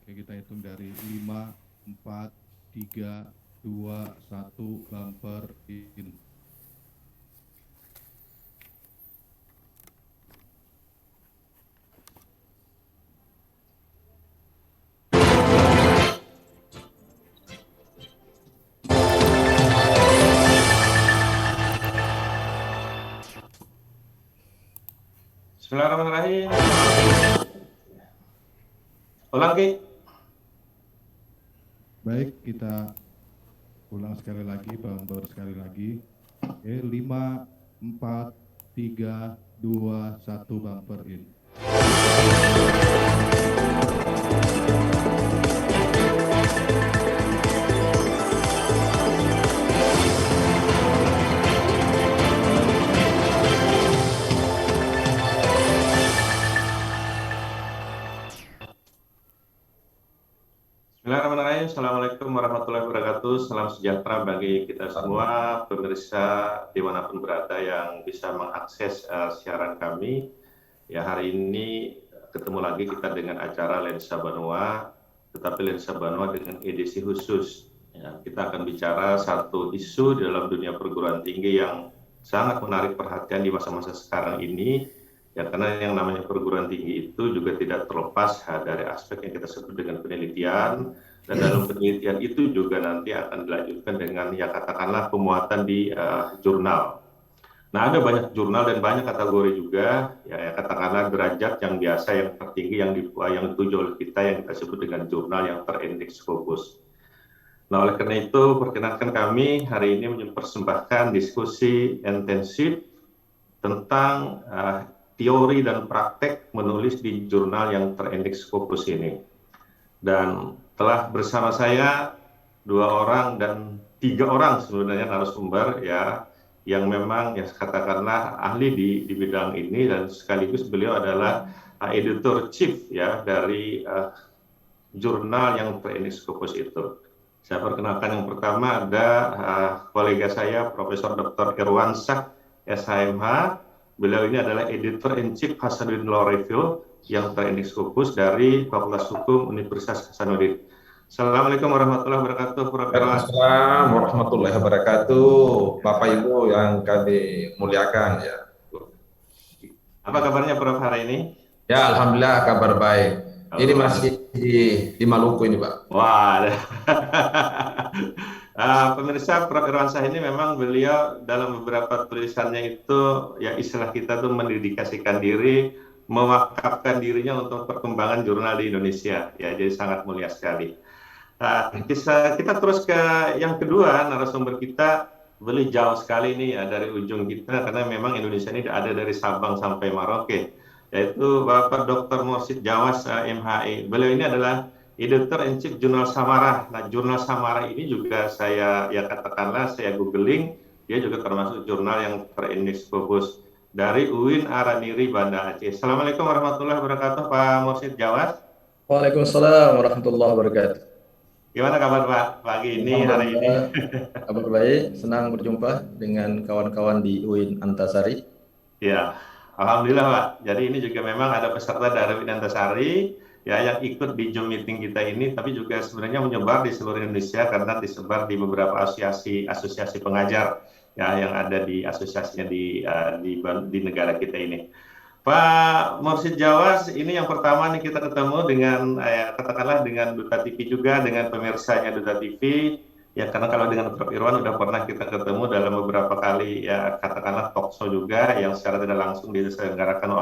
Oke, kita hitung dari 5, 4, 3, 2, 1, bumper in. Bismillahirrahmanirrahim. Ulang, Ki. Baik, kita ulang sekali lagi, bumper sekali lagi. Oke, 5, 4, 3, 2, 1, bumper in. Bismillahirrahmanirrahim. Assalamualaikum warahmatullahi wabarakatuh. Salam sejahtera bagi kita semua, pemirsa dimanapun berada yang bisa mengakses siaran kami. Ya, hari ini ketemu lagi kita dengan acara Lensa Banua, tetapi Lensa Banua dengan edisi khusus. Ya, kita akan bicara satu isu di dalam dunia perguruan tinggi yang sangat menarik perhatian di masa-masa sekarang ini. Ya, karena yang namanya perguruan tinggi itu juga tidak terlepas dari aspek yang kita sebut dengan penelitian, dan dalam penelitian itu juga nanti akan dilanjutkan dengan ya katakanlah pemuatan di jurnal. Nah, ada banyak jurnal dan banyak kategori juga, ya katakanlah derajat yang biasa, yang tertinggi, yang dituju oleh kita, yang kita sebut dengan jurnal yang terindeks Scopus. Nah, oleh karena itu, perkenankan kami hari ini mempersembahkan diskusi intensif tentang teori dan praktek menulis di jurnal yang terindeks Scopus ini. Dan telah bersama saya 2 orang dan 3 orang sebenarnya narasumber ya, yang memang ya katakanlah ahli di bidang ini, dan sekaligus beliau adalah editor chief ya dari jurnal yang terindeks Scopus itu. Saya perkenalkan yang pertama ada kolega saya Profesor Dr. Irwansyah SHMH. Beliau ini adalah editor in chief Hasanuddin Law Review yang terindeks Scopus dari Fakultas Hukum Universitas Hasanuddin. Assalamualaikum warahmatullahi wabarakatuh, Prof. Irwan. Waalaikumsalam warahmatullahi wabarakatuh. Bapak Ibu yang kami muliakan ya. Apa kabarnya Prof hari ini? Ya, alhamdulillah kabar baik. Ini masih di Maluku ini, Pak. Wah, pemirsa, Prof. Irwansyah ini memang beliau dalam beberapa tulisannya itu ya istilah kita tuh mendedikasikan diri, mewakafkan dirinya untuk perkembangan jurnal di Indonesia. Ya, jadi sangat mulia sekali. Kita terus ke yang kedua, narasumber kita beli jauh sekali nih ya dari ujung kita, karena memang Indonesia ini ada dari Sabang sampai Merauke, yaitu Bapak Dr. Mursid Jawas MHI. Beliau ini adalah editor in chief Jurnal Samarah. Nah, Jurnal Samarah ini juga saya ya katakanlah saya googling, dia juga termasuk jurnal yang terindeks Scopus dari UIN Araniri Banda Aceh. Assalamualaikum warahmatullahi wabarakatuh, Pak Mursid Jawas. Waalaikumsalam warahmatullahi wabarakatuh. Gimana kabar Pak pagi ini, hari ini? Kabar baik, senang berjumpa dengan kawan-kawan di UIN Antasari. Ya, alhamdulillah Pak. Jadi ini juga memang ada peserta dari UIN Antasari ya yang ikut di Zoom meeting kita ini, tapi juga sebenarnya menyebar di seluruh Indonesia karena disebar di beberapa asosiasi pengajar ya yang ada di asosiasinya di negara kita ini. Pak Mursid Jawas, ini yang pertama nih kita ketemu dengan katakanlah dengan Duta TV juga, dengan pemirsanya Duta TV. Ya, karena kalau dengan Prof. Irwan udah pernah kita ketemu dalam beberapa kali ya katakanlah talkshow juga yang secara tidak langsung diselenggarakan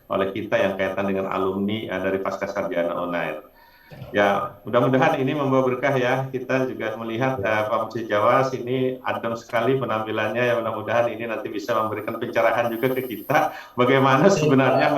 oleh kita yang kaitan dengan alumni dari Pasca Sarjana Unair. Ya, mudah-mudahan ini membawa berkah ya. Kita juga melihat Pak Mursid Jawas ini adem sekali penampilannya, ya mudah-mudahan ini nanti bisa memberikan pencerahan juga ke kita bagaimana sebenarnya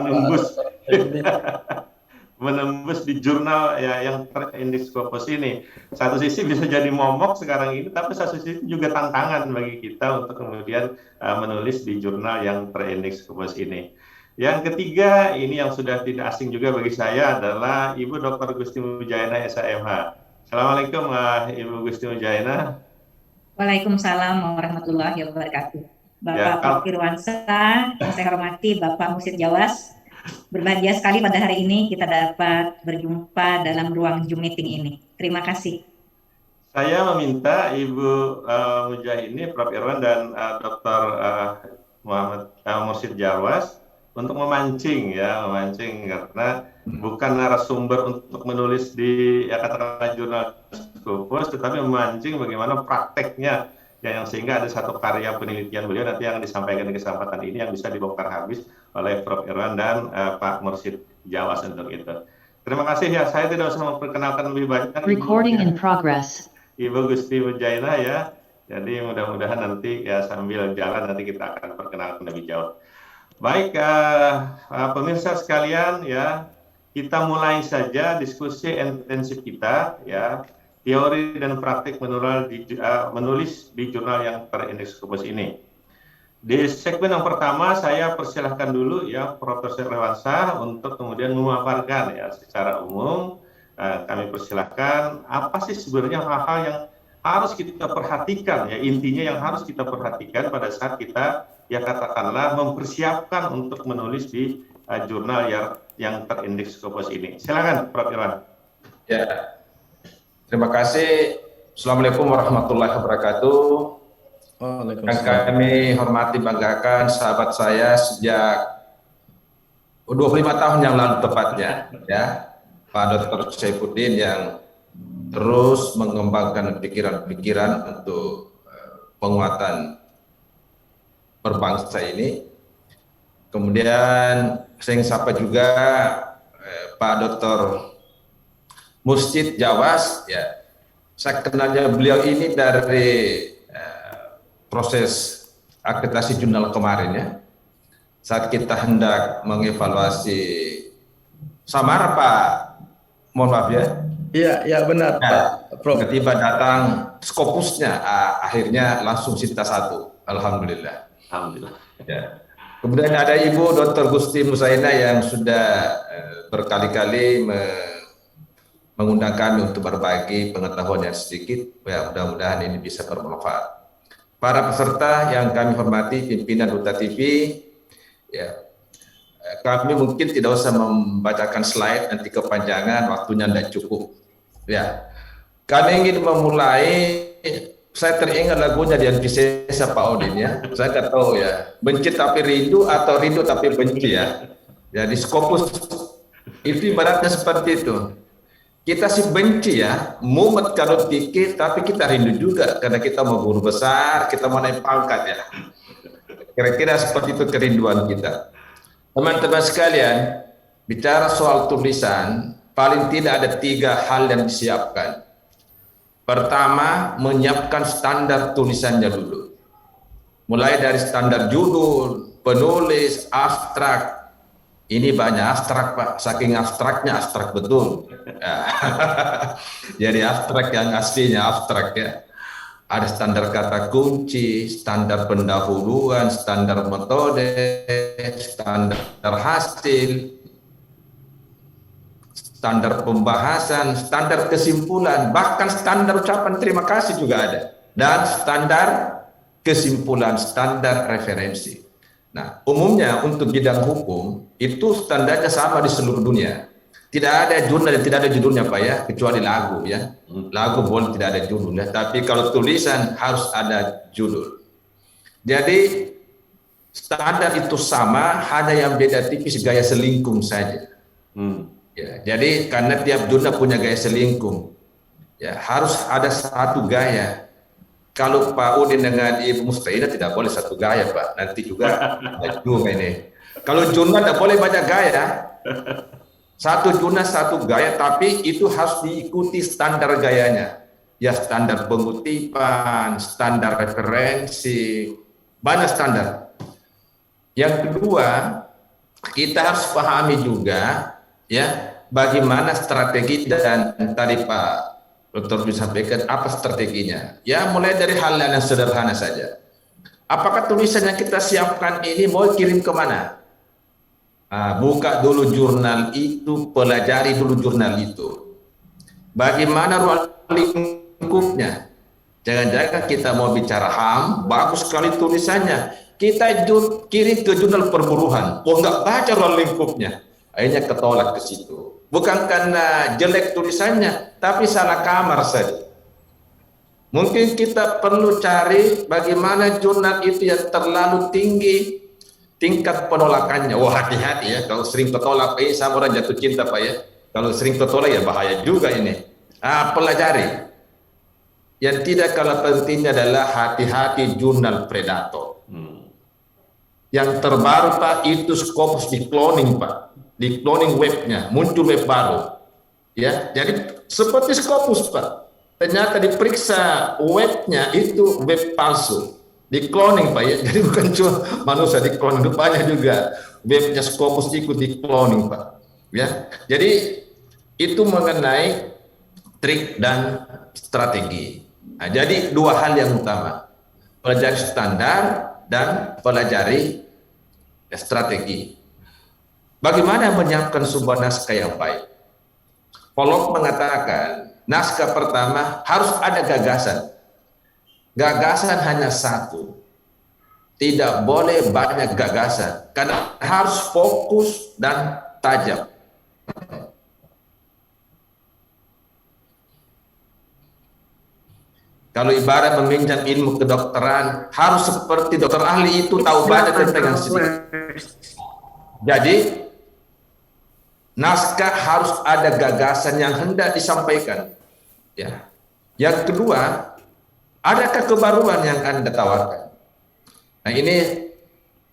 menembus di jurnal ya yang terindeks Scopus ini. Satu sisi bisa jadi momok sekarang ini, tapi satu sisi juga tantangan bagi kita untuk kemudian menulis di jurnal yang terindeks Scopus ini. Yang ketiga, ini yang sudah tidak asing juga bagi saya adalah Ibu Dr. Gusti Mujaina SHMH. Assalamualaikum Ibu Gusti Mujaina. Waalaikumsalam warahmatullahi wabarakatuh. Bapak Prof. Irwansyah, yang saya hormati Bapak Mursid Jawas, Berbahagia sekali pada hari ini kita dapat berjumpa dalam ruang Zoom meeting ini. Terima kasih. Saya meminta Ibu Mujahini, Prof. Irwan, dan Dr. Muhammad Mursyid Jawas untuk memancing karena bukan narasumber untuk menulis di katakanlah jurnal Scopus, tetapi memancing bagaimana prakteknya yang sehingga ada satu karya penelitian beliau nanti yang disampaikan di kesempatan ini yang bisa dibongkar habis oleh Prof. Irwan dan Pak Mursyid Jawas untuk itu. Terima kasih ya, saya tidak usah memperkenalkan lebih banyak. Recording in progress. Ibu Gusti Mujaina ya. Jadi mudah-mudahan nanti ya sambil jalan nanti kita akan perkenalkan lebih jauh. Baik, pemirsa sekalian ya, kita mulai saja diskusi intensif kita ya, teori dan praktik menulis di jurnal yang terindeks Scopus ini. Di segmen yang pertama saya persilahkan dulu ya Profesor Lewansyah untuk kemudian memaparkan ya secara umum. Kami persilahkan apa sih sebenarnya hal-hal yang harus kita perhatikan ya, intinya yang harus kita perhatikan pada saat kita ya katakanlah mempersiapkan untuk menulis di jurnal yang terindeks Scopus ini. Silakan Prof. Irwan. Ya, terima kasih. Assalamualaikum warahmatullahi wabarakatuh. Yang kami hormati banggakan sahabat saya sejak 25 tahun yang lalu tepatnya ya, Pak Dr. Saifuddin yang terus mengembangkan pikiran-pikiran untuk penguatan berbangsa ini. Kemudian saya sapa juga Pak Dr. Mursyid Jawas ya. Saya kenalnya beliau ini dari proses akreditasi jurnal kemarin ya. Saat kita hendak mengevaluasi samar Pak, mohon maaf ya. Iya benar Pak Prof. Tiba datang Scopusnya, akhirnya langsung Sinta 1. Alhamdulillah. Alhamdulillah. Ya. Kemudian ada Ibu Dr. Gusti Musaina yang sudah berkali-kali mengundang kami untuk berbagi pengetahuan yang sedikit. Ya, mudah-mudahan ini bisa bermanfaat. Para peserta yang kami hormati, pimpinan Duta TV, ya, kami mungkin tidak usah membacakan slide, nanti kepanjangan, waktunya tidak cukup. Ya, kami ingin memulai. Saya teringat lagunya di Antisesa Pak Odin ya. Saya nggak tahu ya, benci tapi rindu atau rindu tapi benci ya. Jadi Scopus itu ibaratnya seperti itu. Kita sih benci ya, mumet kalau dikit, tapi kita rindu juga karena kita mau guru besar, kita mau naik pangkat ya. Kira-kira seperti itu kerinduan kita. Teman-teman sekalian, bicara soal tulisan, paling tidak ada 3 hal yang disiapkan. Pertama, menyiapkan standar tulisannya dulu. Mulai dari standar judul, penulis, abstrak. Ini banyak abstrak Pak, saking abstraknya abstrak betul. Jadi abstrak yang aslinya abstrak ya. Ada standar kata kunci, standar pendahuluan, standar metode, standar hasil, standar pembahasan, standar kesimpulan, bahkan standar ucapan terima kasih juga ada. Dan standar kesimpulan, standar referensi. Nah, umumnya untuk bidang hukum itu standarnya sama di seluruh dunia. Tidak ada jurnal yang tidak ada judulnya Pak ya, kecuali lagu ya. Lagu boleh tidak ada judulnya, tapi kalau tulisan harus ada judul. Jadi standar itu sama, hanya yang beda tipis gaya selingkum saja. Ya, jadi karena tiap jurnal punya gaya selingkum, ya harus ada satu gaya. Kalau Pak Udin dengan Ibu Mustaina tidak boleh satu gaya Pak, nanti juga ini. Kalau jurnal tidak boleh banyak gaya. Satu jurnal satu gaya, tapi itu harus diikuti standar gayanya. Ya standar pengutipan, standar referensi, banyak standar. Yang kedua, kita harus pahami juga ya bagaimana strategi, dan tadi Pak Dr. bisa sampaikan apa strateginya. Ya mulai dari hal yang sederhana saja. Apakah tulisan yang kita siapkan ini mau kirim kemana? Buka dulu jurnal itu, pelajari dulu jurnal itu. Bagaimana ruang lingkupnya? Jangan-jangan kita mau bicara HAM, bagus sekali tulisannya. Kita kirim ke jurnal perburuhan, enggak baca ruang lingkupnya. Akhirnya ketolak ke situ. Bukan karena jelek tulisannya, tapi salah kamar saja. Mungkin kita perlu cari bagaimana jurnal itu yang terlalu tinggi tingkat penolakannya. Wah, hati-hati ya, kalau sering ketolak, sama orang jatuh cinta Pak ya. Kalau sering ketolak ya bahaya juga ini. Pelajari. Yang tidak kalah pentingnya adalah hati-hati jurnal predator. Yang terbaru Pak itu Scopus di cloning Pak, di cloning webnya muncul web baru. Ya, jadi seperti Scopus Pak. Ternyata diperiksa webnya itu web palsu, di cloning Pak ya. Jadi bukan cuma manusia di cloning, rupanya juga webnya Scopus ikut di cloning Pak. Ya, jadi itu mengenai trik dan strategi. Nah, jadi dua hal yang utama, pelajari standar dan pelajari strategi. Bagaimana menyiapkan sebuah naskah yang baik? Pollock mengatakan naskah pertama harus ada gagasan. Gagasan hanya satu. Tidak boleh banyak gagasan karena harus fokus dan tajam. Kalau ibarat meminjam ilmu kedokteran, harus seperti dokter ahli itu tahu banyak tentang yang sedikit. Jadi, naskah harus ada gagasan yang hendak disampaikan. Ya. Yang kedua, adakah kebaruan yang Anda tawarkan? Nah, ini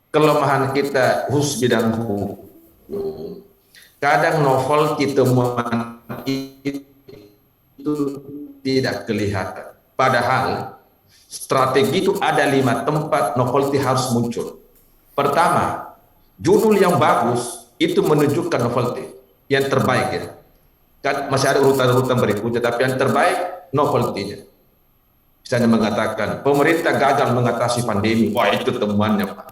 kelemahan kita khusus bidang hukum. Kadang novelty temuan itu tidak kelihatan. Padahal strategi itu ada 5 tempat novelty harus muncul. Pertama, judul yang bagus itu menunjukkan novelty yang terbaik ya. Kan masih ada urutan-urutan berikutnya, tapi yang terbaik novelty-nya. Misalnya mengatakan pemerintah gagal mengatasi pandemi, wah itu temuannya Pak.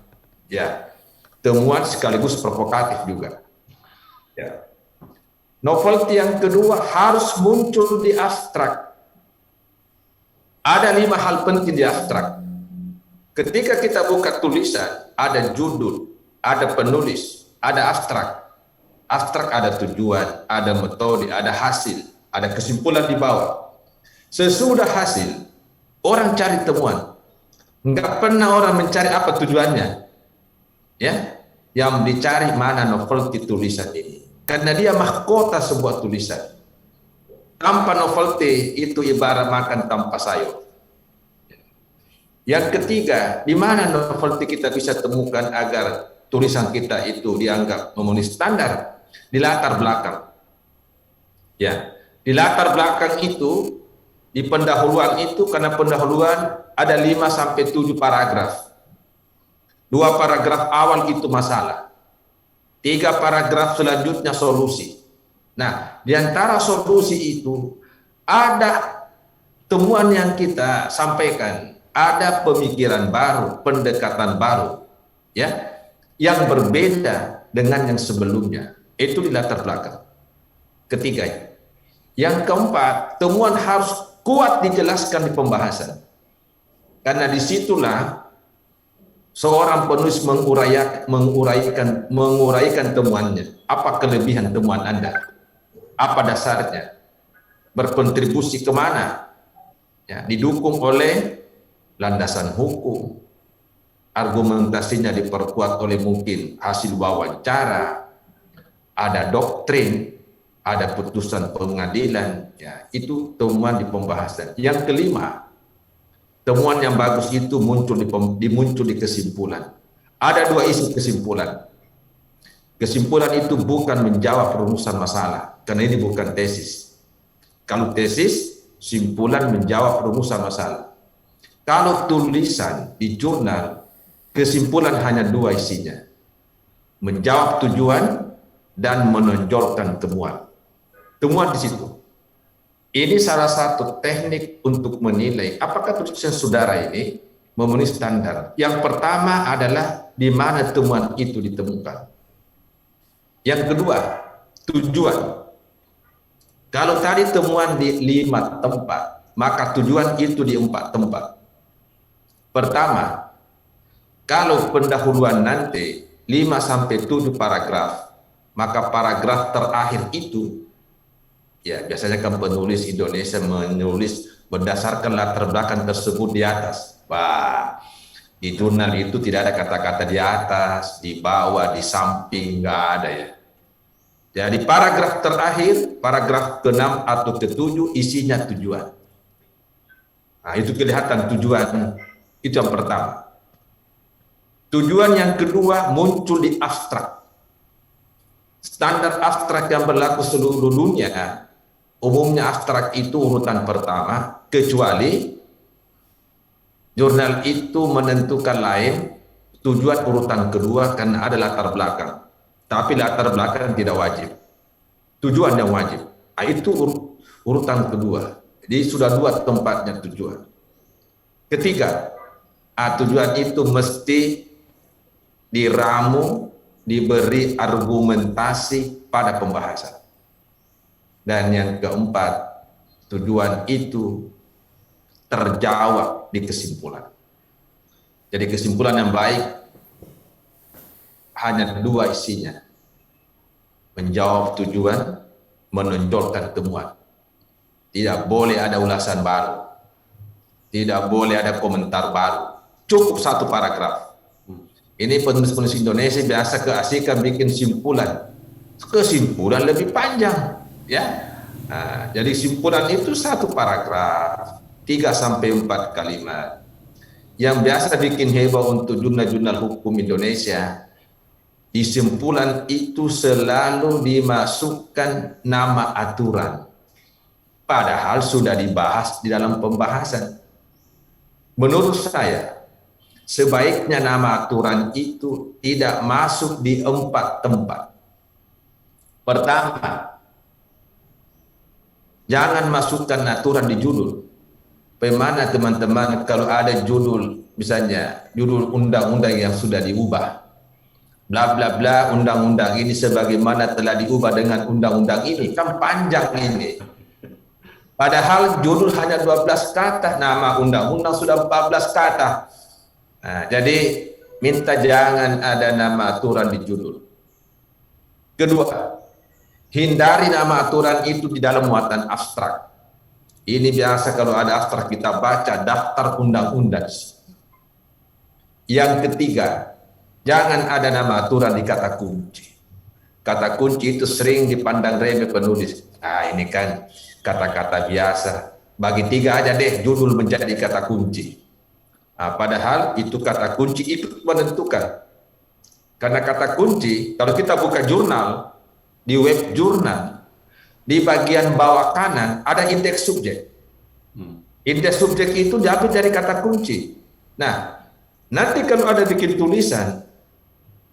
Ya, temuan sekaligus provokatif juga. Ya. Novelty yang kedua harus muncul di abstrak. Ada 5 hal penting di abstrak. Ketika kita buka tulisan, ada judul, ada penulis, ada abstrak. Abstrak ada tujuan, ada metode, ada hasil, ada kesimpulan di bawah. Sesudah hasil, orang cari temuan. Enggak pernah orang mencari apa tujuannya. Ya, yang dicari mana novelty tulisan ini. Karena dia mahkota sebuah tulisan. Tanpa novelty itu ibarat makan tanpa sayur. Yang ketiga, di mana novelty kita bisa temukan agar tulisan kita itu dianggap memenuhi standar? Di latar belakang. Ya, di latar belakang itu, di pendahuluan itu, karena pendahuluan ada 5 sampai 7 paragraf. 2 paragraf awal itu masalah. 3 paragraf selanjutnya solusi. Nah, di antara solusi itu ada temuan yang kita sampaikan, ada pemikiran baru, pendekatan baru, ya, yang berbeda dengan yang sebelumnya. Itu di latar belakang. Ketiga, yang keempat, temuan harus kuat dijelaskan di pembahasan, karena disitulah seorang penulis menguraikan temuannya. Apa kelebihan temuan Anda? Apa dasarnya? Berkontribusi kemana? Ya, didukung oleh landasan hukum, argumentasinya diperkuat oleh mungkin hasil wawancara, ada doktrin, ada putusan pengadilan. Ya, itu temuan di pembahasan. Yang kelima, temuan yang bagus itu muncul di kesimpulan. Ada 2 isi kesimpulan. Kesimpulan itu bukan menjawab perumusan masalah, karena ini bukan tesis. Kalau tesis, simpulan menjawab perumusan masalah. Kalau tulisan di jurnal, kesimpulan hanya 2 isinya. Menjawab tujuan dan menonjolkan temuan. Temuan di situ. Ini salah satu teknik untuk menilai apakah tulisan saudara ini memenuhi standar. Yang pertama adalah di mana temuan itu ditemukan. Yang kedua, tujuan. Kalau tadi temuan di 5 tempat, maka tujuan itu di 4 tempat. Pertama, kalau pendahuluan nanti 5 sampai 7 paragraf, maka paragraf terakhir itu, ya biasanya kan penulis Indonesia menulis berdasarkan latar belakang tersebut di atas. Wah, di jurnal itu tidak ada kata-kata di atas, di bawah, di samping, nggak ada ya. Jadi paragraf terakhir, paragraf ke-6 atau ke-7 isinya tujuan. Nah, itu kelihatan tujuan. Itu yang pertama. Tujuan yang kedua muncul di abstrak. Standar abstrak yang berlaku seluruh dunia, umumnya abstrak itu urutan pertama, kecuali jurnal itu menentukan lain, tujuan urutan kedua karena ada latar belakang. Tapi latar belakang tidak wajib. Tujuan yang wajib. Nah, itu urutan kedua. Jadi sudah dua tempatnya tujuan. Ketiga, tujuan itu mesti diramu, diberi argumentasi pada pembahasan. Dan yang keempat, tujuan itu terjawab di kesimpulan. Jadi kesimpulan yang baik hanya dua isinya. Menjawab tujuan, menonjolkan temuan. Tidak boleh ada ulasan baru. Tidak boleh ada komentar baru. Cukup satu paragraf. Ini penulis-penulis Indonesia biasa keasikan bikin simpulan. Kesimpulan lebih panjang, ya. Nah, jadi simpulan itu satu paragraf, 3 sampai 4 kalimat. Yang biasa bikin heboh untuk jurnal-jurnal hukum Indonesia, di simpulan itu selalu dimasukkan nama aturan. Padahal sudah dibahas di dalam pembahasan. Menurut saya, sebaiknya nama aturan itu tidak masuk di 4 tempat. Pertama, jangan masukkan aturan di judul. Bagaimana teman-teman kalau ada judul, misalnya judul undang-undang yang sudah diubah, bla bla bla, undang-undang ini sebagaimana telah diubah dengan undang-undang ini, kan panjang ini. Padahal judul hanya 12 kata, nama undang-undang sudah 14 kata. Nah, jadi minta jangan ada nama aturan di judul. Kedua, hindari nama aturan itu di dalam muatan abstrak. Ini biasa kalau ada abstrak kita baca daftar undang-undang. Yang ketiga, jangan ada nama aturan di kata kunci. Kata kunci itu sering dipandang remeh penulis. Nah, ini kan kata-kata biasa. Bagi 3 aja deh judul menjadi kata kunci. Nah, padahal itu kata kunci itu menentukan. Karena kata kunci, kalau kita buka jurnal, di web jurnal, di bagian bawah kanan ada indeks subjek. Indeks subjek itu diambil dari kata kunci. Nah, nanti kalau ada bikin tulisan,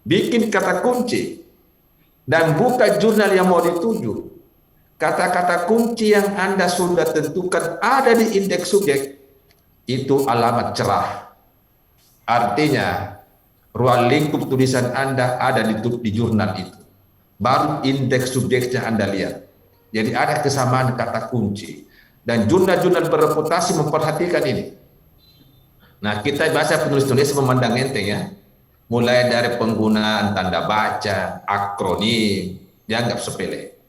bikin kata kunci, dan buka jurnal yang mau dituju, kata-kata kunci yang Anda sudah tentukan ada di indeks subjek, itu alamat cerah. Artinya, ruang lingkup tulisan Anda ada di jurnal itu. Baru indeks subjeknya Anda lihat. Jadi ada kesamaan kata kunci. Dan jurnal-jurnal bereputasi memperhatikan ini. Nah, kita bahasa penulis Indonesia memandang enteng ya. Mulai dari penggunaan tanda baca, akronim, dianggap sepele.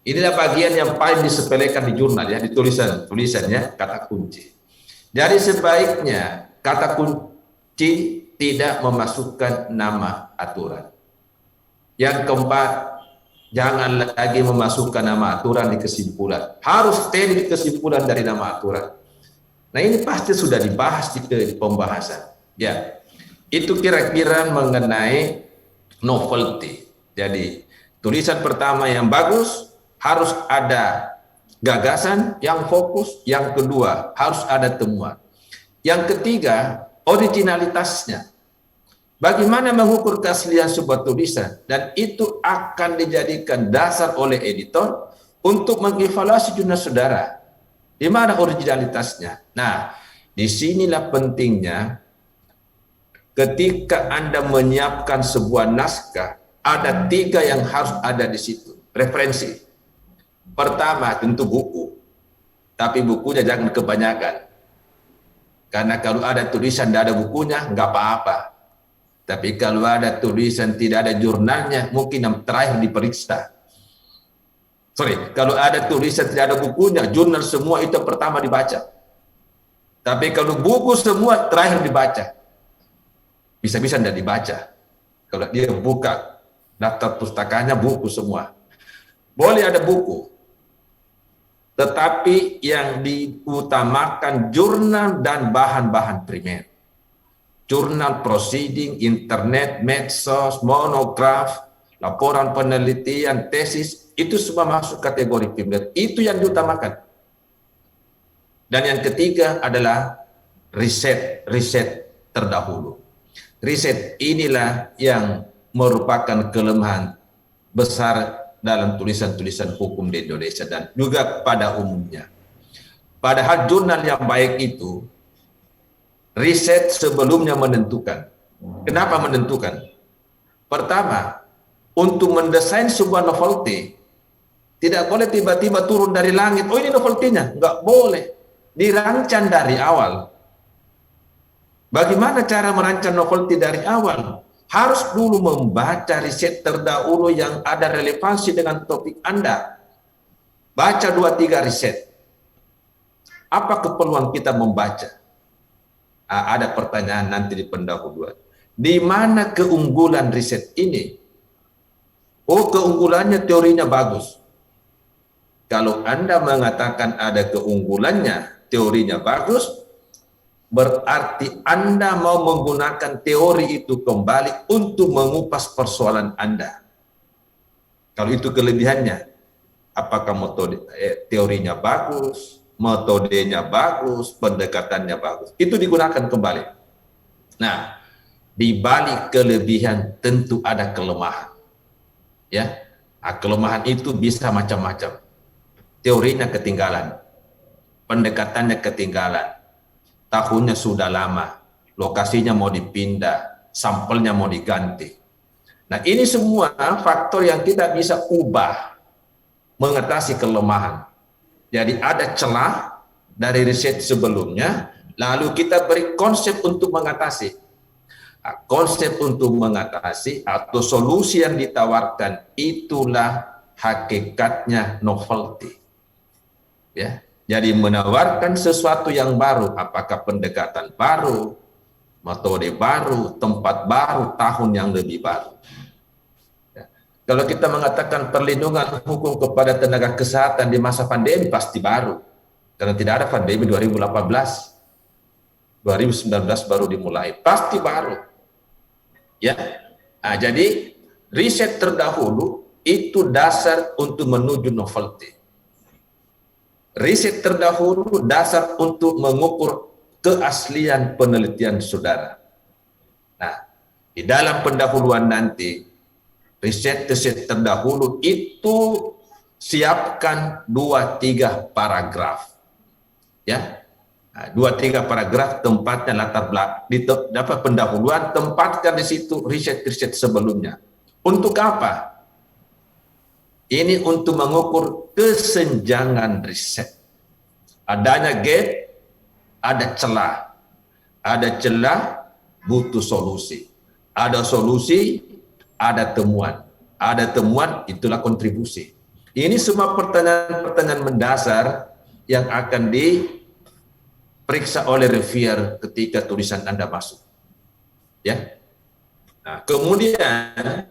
Inilah bagian yang paling disepelekan di jurnal ya, di tulisannya kata kunci. Jadi sebaiknya kata kunci tidak memasukkan nama aturan. Yang keempat, jangan lagi memasukkan nama aturan di kesimpulan. Harus tadi di kesimpulan dari nama aturan. Nah, ini pasti sudah dibahas di pembahasan. Ya, itu kira-kira mengenai novelty. Jadi, tulisan pertama yang bagus harus ada gagasan yang fokus. Yang kedua, harus ada temuan. Yang ketiga, originalitasnya. Bagaimana mengukur keaslian sebuah tulisan, dan itu akan dijadikan dasar oleh editor untuk mengevaluasi jurnal saudara. Di mana originalitasnya? Nah, disinilah pentingnya ketika Anda menyiapkan sebuah naskah, ada 3 yang harus ada di situ. Referensi. Pertama, tentu buku. Tapi bukunya jangan kebanyakan. Karena kalau ada tulisan tidak ada bukunya, nggak apa-apa. Tapi kalau ada tulisan tidak ada jurnalnya, mungkin yang terakhir diperiksa. Sorry, kalau ada tulisan tidak ada bukunya, jurnal semua itu pertama dibaca. Tapi kalau buku semua terakhir dibaca. Bisa-bisa tidak dibaca. Kalau dia buka daftar pustakanya, buku semua. Boleh ada buku. Tetapi yang diutamakan jurnal dan bahan-bahan primer. Jurnal proceeding, internet, medsos, monograf, laporan penelitian, tesis, itu semua masuk kategori primer. Itu yang diutamakan. Dan yang ketiga adalah riset terdahulu. Riset inilah yang merupakan kelemahan besar dalam tulisan-tulisan hukum di Indonesia dan juga pada umumnya. Padahal jurnal yang baik itu riset sebelumnya menentukan. Kenapa menentukan? Pertama, untuk mendesain sebuah novelty tidak boleh tiba-tiba turun dari langit. Oh, ini novelty-nya, nggak boleh. Dirancang dari awal. Bagaimana cara merancang novelty dari awal? Harus dulu membaca riset terdahulu yang ada relevansi dengan topik Anda. Baca 2-3 riset. Apa keperluan kita membaca? Ada pertanyaan nanti di pendahuluan. Di mana keunggulan riset ini? Oh, keunggulannya teorinya bagus. Kalau Anda mengatakan ada keunggulannya, teorinya bagus, berarti Anda mau menggunakan teori itu kembali untuk mengupas persoalan Anda. Kalau itu kelebihannya, apakah teorinya bagus, metodenya bagus, pendekatannya bagus, itu digunakan kembali. Nah, di balik kelebihan tentu ada kelemahan. Ya, kelemahan itu bisa macam-macam. Teorinya ketinggalan, pendekatannya ketinggalan, tahunnya sudah lama, lokasinya mau dipindah, sampelnya mau diganti. Nah, ini semua faktor yang kita bisa ubah, mengatasi kelemahan. Jadi ada celah dari riset sebelumnya, lalu kita beri konsep untuk mengatasi. Konsep untuk mengatasi atau solusi yang ditawarkan, itulah hakikatnya novelty. Ya. Jadi menawarkan sesuatu yang baru, apakah pendekatan baru, metode baru, tempat baru, tahun yang lebih baru. Ya. Kalau kita mengatakan perlindungan hukum kepada tenaga kesehatan di masa pandemi, pasti baru. Karena tidak ada pandemi 2018. 2019 baru dimulai, pasti baru. Ya. Nah, jadi riset terdahulu itu dasar untuk menuju novelty. Riset terdahulu dasar untuk mengukur keaslian penelitian saudara. Nah, di dalam pendahuluan nanti, riset terdahulu itu siapkan 2-3 paragraf. Ya, 2-3 paragraf tempatnya latar belakang. Di dapat pendahuluan, tempatkan di situ riset-riset sebelumnya. Untuk apa? Ini untuk mengukur kesenjangan riset. Adanya gap, ada celah. Ada celah, butuh solusi. Ada solusi, ada temuan. Ada temuan, itulah kontribusi. Ini semua pertanyaan-pertanyaan mendasar yang akan diperiksa oleh reviewer ketika tulisan Anda masuk. Ya. Nah, kemudian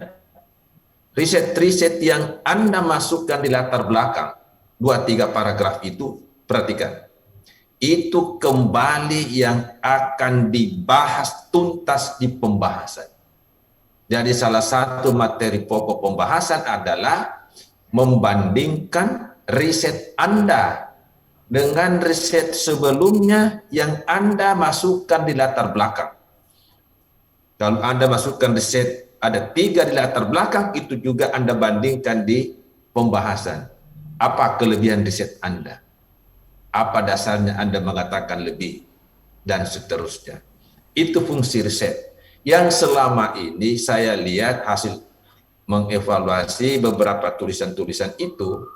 riset-riset yang Anda masukkan di latar belakang, 2-3 paragraf itu, perhatikan. Itu kembali yang akan dibahas tuntas di pembahasan. Jadi salah satu materi pokok pembahasan adalah membandingkan riset Anda dengan riset sebelumnya yang Anda masukkan di latar belakang. Kalau Anda masukkan riset ada 3 di latar belakang, itu juga Anda bandingkan di pembahasan. Apa kelebihan riset Anda? Apa dasarnya Anda mengatakan lebih? Dan seterusnya. Itu fungsi riset. Yang selama ini saya lihat hasil mengevaluasi beberapa tulisan-tulisan itu,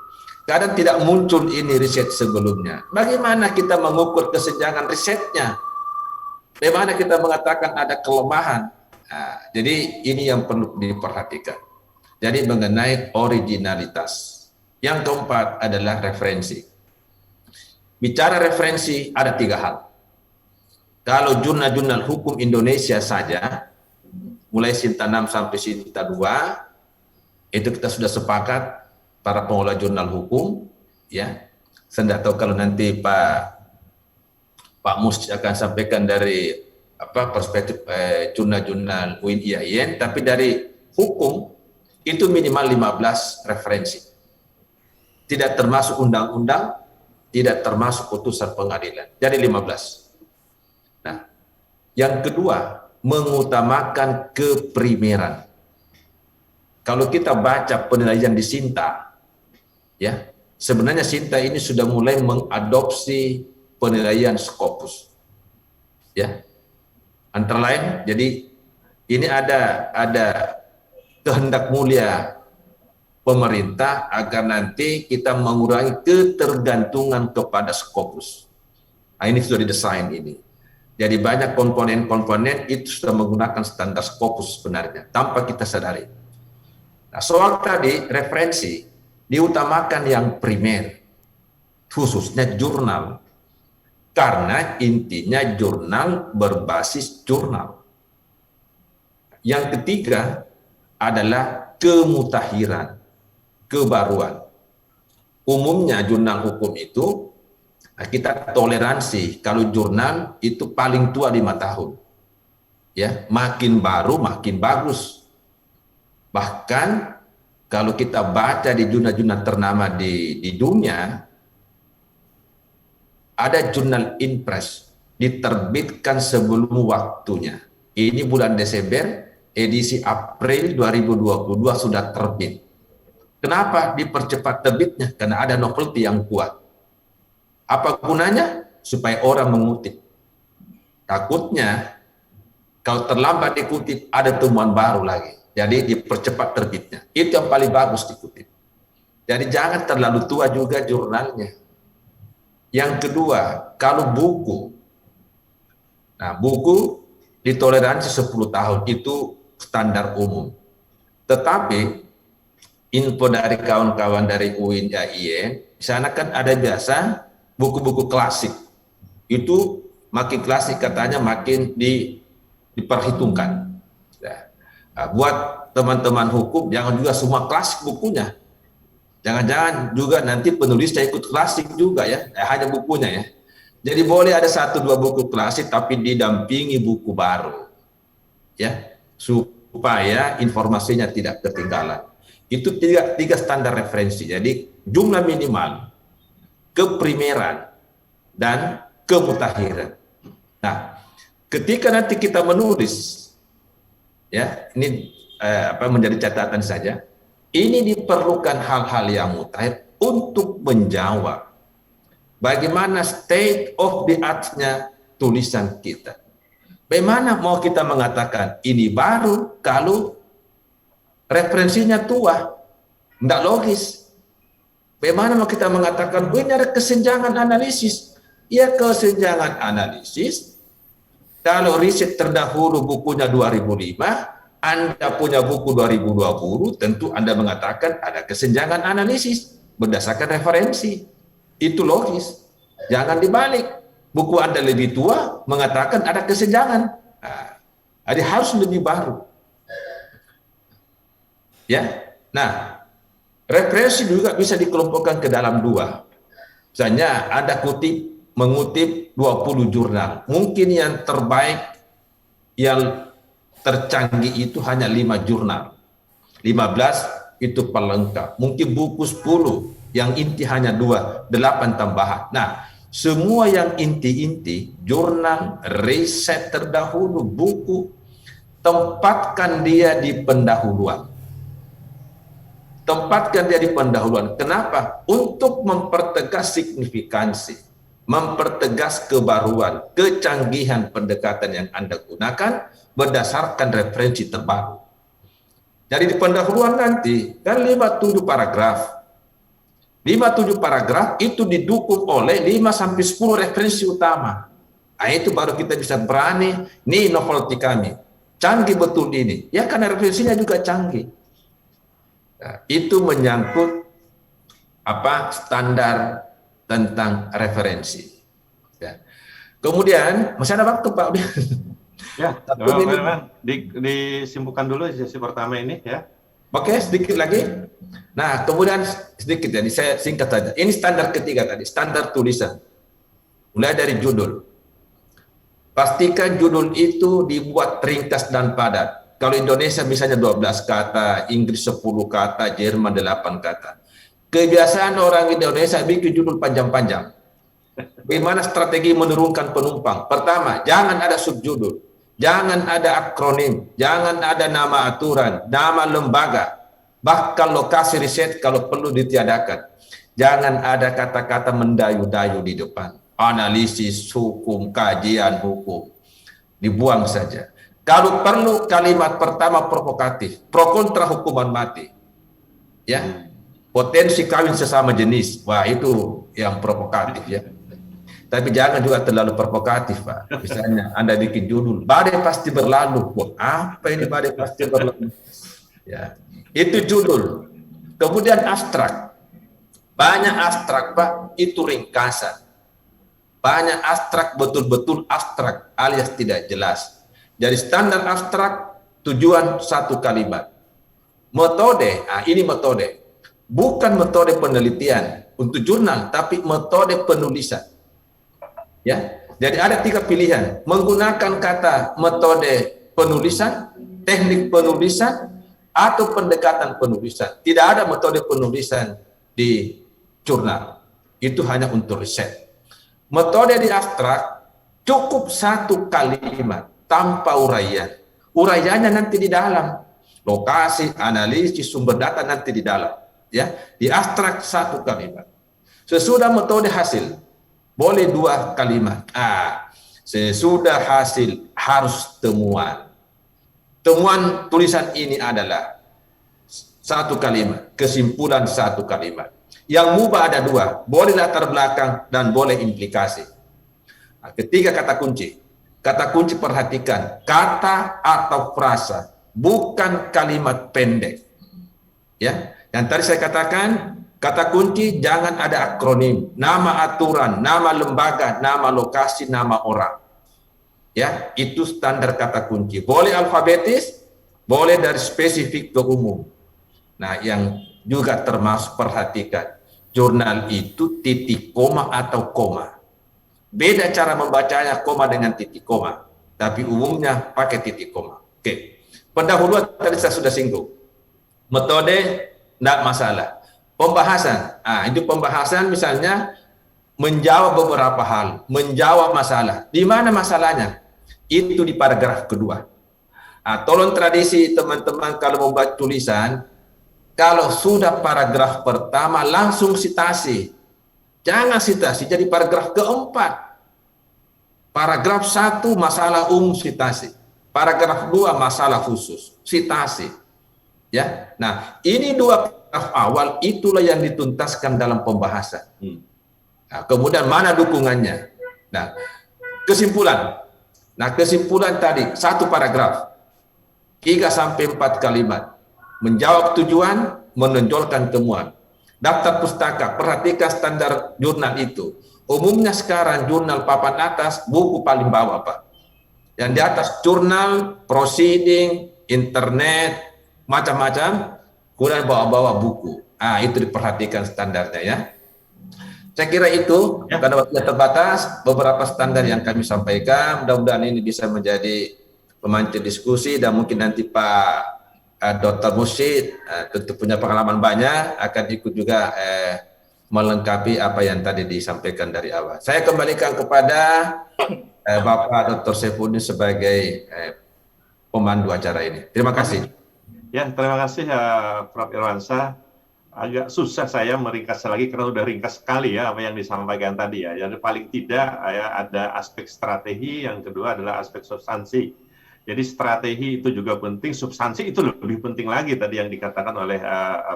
kadang tidak muncul ini riset sebelumnya. Bagaimana kita mengukur kesenjangan risetnya? Bagaimana kita mengatakan ada kelemahan? Jadi ini yang perlu diperhatikan. Jadi mengenai originalitas. Yang keempat adalah referensi. Bicara referensi ada 3 hal. Kalau jurnal-jurnal hukum Indonesia saja, mulai Sinta 6 sampai Sinta 2, itu kita sudah sepakat para pengelola jurnal hukum, ya. Saya tidak tahu kalau nanti Pak Mus akan sampaikan dari perspektif jurnal-jurnal UIN IAIN, tapi dari hukum itu minimal 15 referensi. Tidak termasuk undang-undang, tidak termasuk putusan pengadilan. Jadi 15. Nah, yang kedua, mengutamakan keprimeran. Kalau kita baca penilaian di Sinta, ya, sebenarnya Sinta ini sudah mulai mengadopsi penilaian Scopus. Ya. Antara lain, jadi ini ada kehendak mulia pemerintah agar nanti kita mengurangi ketergantungan kepada Scopus. Nah, ini sudah didesain ini. Jadi banyak komponen-komponen itu sudah menggunakan standar Scopus sebenarnya, tanpa kita sadari. Nah, soal tadi, referensi, diutamakan yang primer, khususnya jurnal. Karena intinya jurnal berbasis jurnal. Yang ketiga adalah kemutahiran, kebaruan. Umumnya jurnal hukum itu kita toleransi kalau jurnal itu paling tua 5 tahun. Ya, makin baru makin bagus. Bahkan kalau kita baca di jurnal-jurnal ternama di dunia, ada jurnal Inpress diterbitkan sebelum waktunya. Ini bulan Desember, edisi April 2022 sudah terbit. Kenapa dipercepat terbitnya? Karena ada novelty yang kuat. Apa gunanya? Supaya orang mengutip. Takutnya kalau terlambat dikutip ada temuan baru lagi. Jadi dipercepat terbitnya. Itu yang paling bagus dikutip. Jadi jangan terlalu tua juga jurnalnya. Yang kedua, kalau buku. Nah, buku ditoleransi 10 tahun itu standar umum. Tetapi info dari kawan-kawan dari UIN IAIN, di sana kan ada biasa buku-buku klasik. Itu makin klasik katanya makin diperhitungkan. Nah, buat teman-teman hukum jangan juga semua klasik bukunya. Jangan-jangan juga nanti penulisnya ikut klasik juga ya, hanya bukunya ya. Jadi boleh ada 1-2 buku klasik tapi didampingi buku baru. Ya, supaya informasinya tidak ketinggalan. Itu tiga standar referensi. Jadi jumlah minimal, keprimeran, dan kemutahiran. Nah, ketika nanti kita menulis, ya ini menjadi catatan saja. Ini diperlukan hal-hal yang mutakhir untuk menjawab bagaimana state of the art-nya tulisan kita. Bagaimana mau kita mengatakan ini baru kalau referensinya tua? Tidak logis. Bagaimana mau kita mengatakan ini ada kesenjangan analisis? Ya, kesenjangan analisis. Kalau riset terdahulu bukunya 2005, Anda punya buku 2020, tentu Anda mengatakan ada kesenjangan analisis berdasarkan referensi. Itu logis. Jangan dibalik. Buku Anda lebih tua, mengatakan ada kesenjangan. Jadi harus lebih baru. Ya. Nah, referensi juga bisa dikelompokkan ke dalam 2. Misalnya Anda mengutip 20 jurnal. Mungkin yang terbaik, yang tercanggih itu hanya 5 jurnal. 15 itu pelengkap. Mungkin buku 10, yang inti hanya 2, 8 tambahan. Nah, semua yang inti-inti, jurnal, riset terdahulu, buku, tempatkan dia di pendahuluan. Tempatkan dia di pendahuluan. Kenapa? Untuk mempertegas signifikansi, mempertegas kebaruan, kecanggihan pendekatan yang Anda gunakan berdasarkan referensi terbaru. Jadi di pendahuluan nanti kan 57 paragraf. 57 paragraf itu didukung oleh 5-10 referensi utama. Nah, itu baru kita bisa berani, nih novelty kami. canggih betul ini. Ya karena referensinya juga canggih. Nah, itu menyangkut standar tentang referensi. Ya. Kemudian masih ada waktu Pak. Ya, disimpulkan dulu sesi pertama ini ya. Oke, sedikit lagi. Nah, kemudian sedikit ya, saya singkat saja. Ini standar ketiga tadi, standar tulisan. Mulai dari judul. Pastikan judul itu dibuat ringkas dan padat. Kalau Indonesia misalnya 12 kata, Inggris 10 kata, Jerman 8 kata. Kebiasaan orang Indonesia bikin judul panjang-panjang. Bagaimana strategi menurunkan penumpang? Pertama, jangan ada subjudul. Jangan ada akronim, jangan ada nama aturan, nama lembaga, bahkan lokasi riset kalau perlu ditiadakan. Jangan ada kata-kata mendayu-dayu di depan. Analisis hukum, kajian hukum, dibuang saja. Kalau perlu kalimat pertama provokatif, pro kontra hukuman mati. Ya, potensi kawin sesama jenis, wah itu yang provokatif ya. Tapi jangan juga terlalu provokatif, Pak. Misalnya Anda bikin judul, badai pasti berlalu. Wah, apa ini badai pasti berlalu? Ya, itu judul. Kemudian abstrak. Banyak abstrak, Pak, itu ringkasan. Banyak abstrak, betul-betul abstrak, alias tidak jelas. Jadi standar abstrak, tujuan satu kalimat. Metode, ini metode. Bukan metode penelitian untuk jurnal, tapi metode penulisan. Ya, jadi ada 3 pilihan: menggunakan kata metode penulisan, teknik penulisan, atau pendekatan penulisan. Tidak ada metode penulisan di jurnal. Itu hanya untuk riset. Metode di abstrak cukup 1 kalimat tanpa uraian. Uraiannya nanti di dalam. Lokasi, analisis, sumber data nanti di dalam. Ya, di abstrak 1 kalimat. Sesudah metode hasil, boleh 2 kalimat. Sesudah hasil harus temuan. Temuan tulisan ini adalah 1 kalimat, kesimpulan 1 kalimat. Yang mubah ada 2, boleh latar belakang dan boleh implikasi. Nah, ketiga kata kunci. Kata kunci perhatikan, kata atau frasa, bukan kalimat pendek. Ya, yang tadi saya katakan, kata kunci jangan ada akronim, nama aturan, nama lembaga, nama lokasi, nama orang. Ya, itu standar kata kunci. Boleh alfabetis, boleh dari spesifik ke umum. Nah, yang juga termasuk perhatikan, jurnal itu titik koma atau koma. Beda cara membacanya koma dengan titik koma, tapi umumnya pakai titik koma. Oke. Pendahuluan tadi saya sudah singgung. Metode tidak masalah. Pembahasan, itu pembahasan misalnya menjawab beberapa hal, menjawab masalah. Di mana masalahnya? Itu di paragraf kedua. Tolong tradisi teman-teman kalau membuat tulisan, kalau sudah paragraf pertama langsung sitasi. Jangan sitasi, jadi paragraf keempat. Paragraf 1 masalah umum sitasi. Paragraf 2 masalah khusus, sitasi. Ya, nah ini 2 paragraf awal itulah yang dituntaskan dalam pembahasan. Nah, kemudian mana dukungannya? Nah, kesimpulan. Nah, kesimpulan tadi 1 paragraf, 3 sampai 4 kalimat, menjawab tujuan, menonjolkan temuan. Daftar pustaka, perhatikan standar jurnal itu. Umumnya sekarang jurnal papan atas, buku paling bawah, Pak. Yang di atas jurnal, proceeding, internet, macam-macam, kemudian bawa-bawa buku. Itu diperhatikan standarnya ya. Saya kira itu, karena waktunya terbatas, beberapa standar yang kami sampaikan, mudah-mudahan ini bisa menjadi pemancing diskusi, dan mungkin nanti Pak Dr. Mursyid tentu punya pengalaman banyak, akan ikut juga melengkapi apa yang tadi disampaikan dari awal. Saya kembalikan kepada Bapak Dr. Saifuddin sebagai pemandu acara ini. Terima kasih. Ya, terima kasih Prof. Irwansyah. Agak susah saya meringkas lagi karena sudah ringkas sekali ya apa yang disampaikan tadi ya. Jadi paling tidak ada aspek strategi, yang kedua adalah aspek substansi. Jadi strategi itu juga penting, substansi itu lebih penting lagi tadi yang dikatakan oleh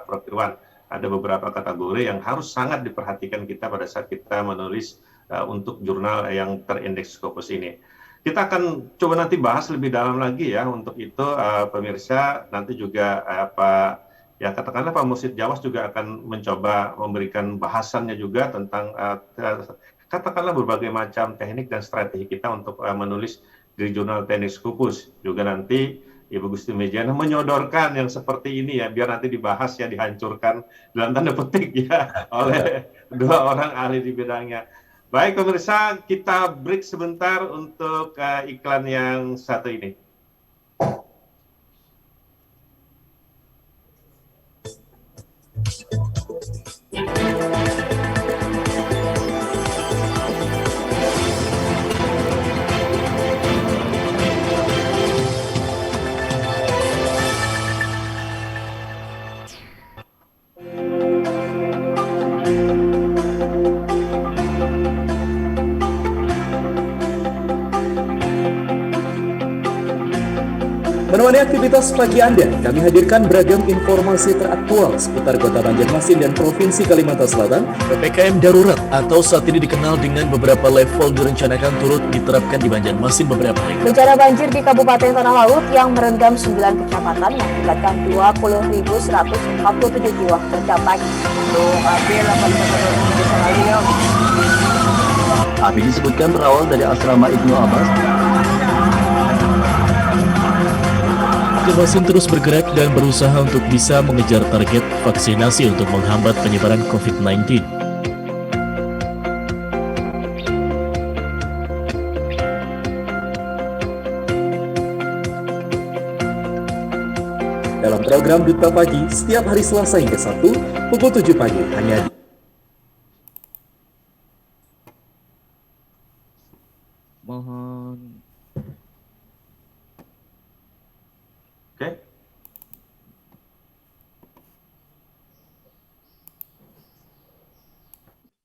Prof. Irwan. Ada beberapa kategori yang harus sangat diperhatikan kita pada saat kita menulis untuk jurnal yang terindeks Scopus ini. kita akan coba nanti bahas lebih dalam lagi ya. Untuk itu pemirsa nanti juga ya katakanlah Pak Mursid Jawas juga akan mencoba memberikan bahasannya juga tentang katakanlah berbagai macam teknik dan strategi kita untuk menulis di jurnal teknik Scopus. Juga nanti Ibu Gusti Mejiana menyodorkan yang seperti ini ya, biar nanti dibahas ya, dihancurkan dalam tanda petik ya oleh dua orang ahli di bidangnya. Baik pemirsa, kita break sebentar untuk iklan yang satu ini. Menemani aktivitas pagi Anda, kami hadirkan beragam informasi teraktual seputar Kota Banjarmasin dan Provinsi Kalimantan Selatan. PPKM darurat atau saat ini dikenal dengan beberapa level direncanakan turut diterapkan di Banjarmasin beberapa hari. Bencana banjir di Kabupaten Tanah Laut yang merendam 9 kecamatan mengakibatkan 20.147 jiwa tercapai. Api disebutkan berawal dari asrama Ibnu Abbas. Banjarmasin terus bergerak dan berusaha untuk bisa mengejar target vaksinasi untuk menghambat penyebaran COVID-19. Dalam program Duta Pagi, setiap hari Selasa hingga Sabtu, pukul 7 pagi, hanya di Mohon. Oke.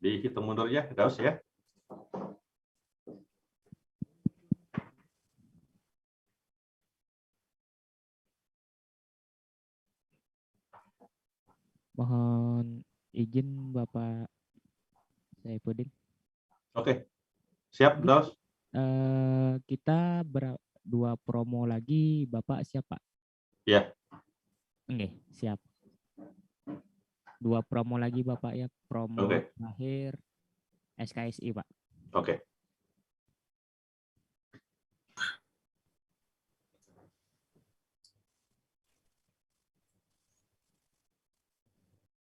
Dihitung mundur ya, Daus ya. Mohon izin Bapak Saifuddin. Oke. Siap, Daus? Kita dua promo lagi, Bapak siapa? Ya. Oke, siap. Dua promo lagi Bapak ya, promo Oke. terakhir SKSI Pak. Oke.